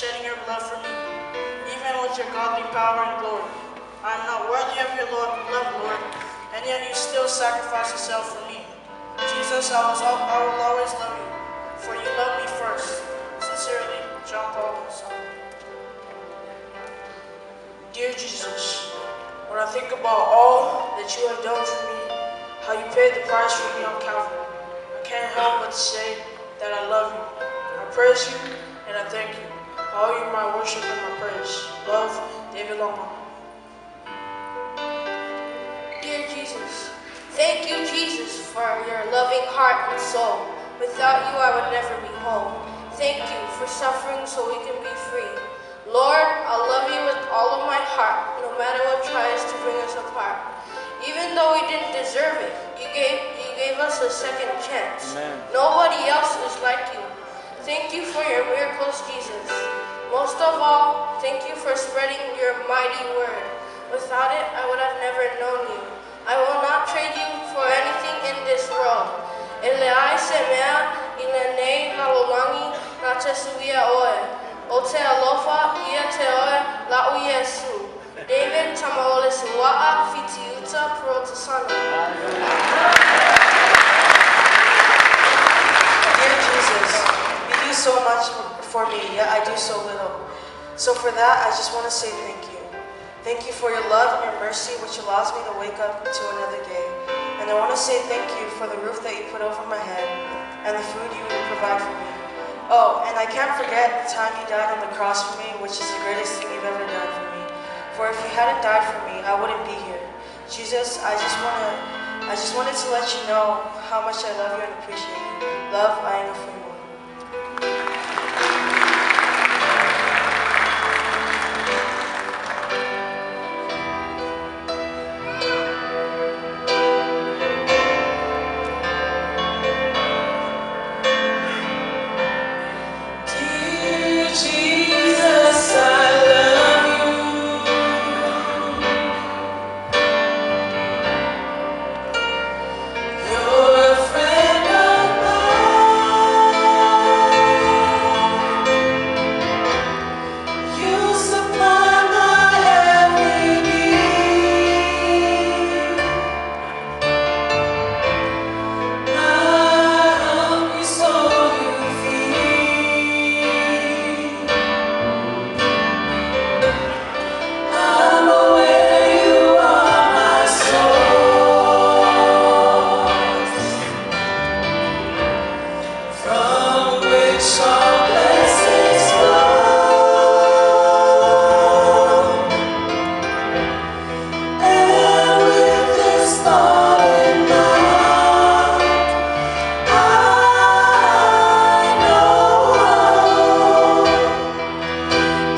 shedding your blood for me, even with your godly power and glory. I am not worthy of your love, Lord, and yet you still sacrificed yourself for me. Jesus, I will always love you, for you love me first. Sincerely, John Paul II. Dear Jesus, when I think about all that you have done for me, how you paid the price for me on Calvary, I can't help but say that I love you. I praise you and I thank you. I owe you my worship and my praise. Love, David Longmont. Dear Jesus, thank you, Jesus, for your loving heart and soul. Without you, I would never be whole. Thank you for suffering so we can be free. Lord, I love you with all of my heart, no matter what tries to bring us apart. Even though we didn't deserve it, you gave us a second chance. Amen. Nobody else is like you. Thank you for your miracles, Jesus. Most of all, thank you for spreading your mighty word. Without it, I would have never known you. I will not trade you for anything in this world. Eleai semea inanei lalolani na tesuia oe. O te alofa ia te oe la Yesu. David tamaole sua'a fitiuta pro te sana. Dear Jesus, you do so much for me, yet I do so little. So for that, I just want to say thank you. Thank you for your love and your mercy, which allows me to wake up to another day. And I want to say thank you for the roof that you put over my head and the food you provide for me. Oh, and I can't forget the time you died on the cross for me, which is the greatest thing you've ever done for me. For if you hadn't died for me, I wouldn't be here. Jesus, I just wanted to let you know how much I love you and appreciate you. Love, I am a free one.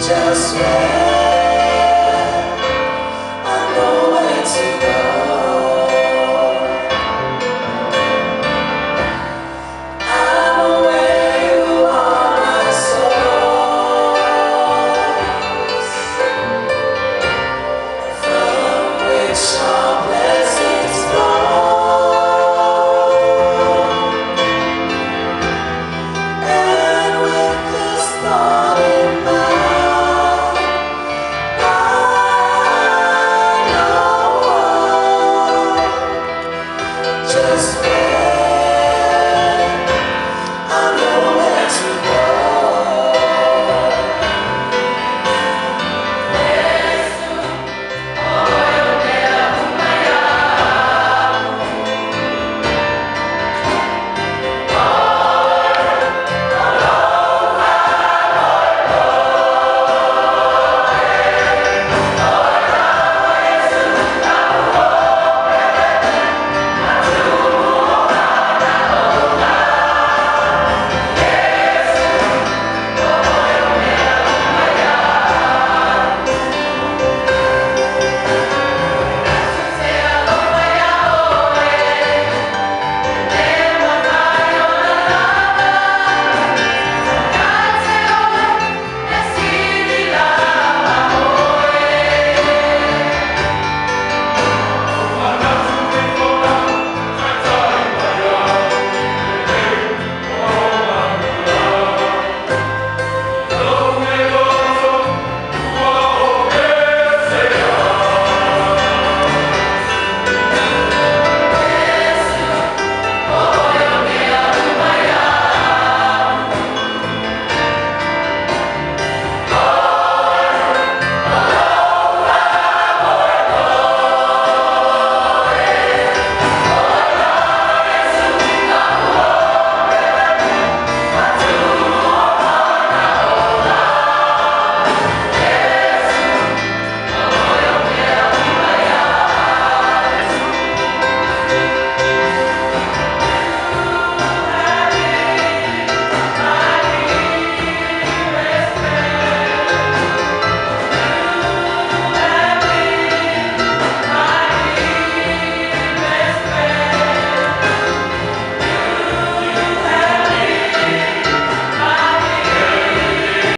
Just